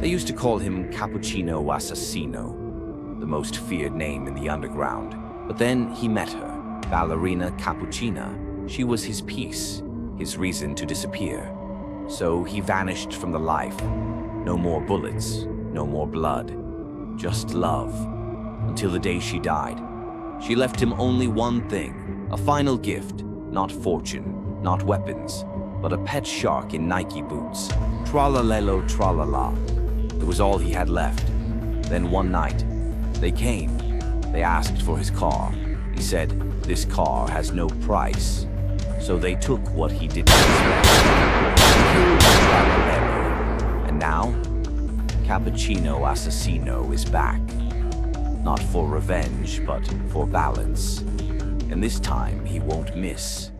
They used to call him Cappuccino Assassino, the most feared name in the underground. But then he met her, ballerina Cappuccina. She was his peace, his reason to disappear. So he vanished from the life. No more bullets, no more blood, just love. Until the day she died. She left him only one thing, a final gift, not fortune, not weapons, but a pet shark in Nike boots. Tralalelo tralala. It was all he had left. Then one night, they came. They asked for his car. He said, "This car has no price." So they took what he didn't expect. And now, Cappuccino Assassino is back. Not for revenge, but for balance. And this time he won't miss.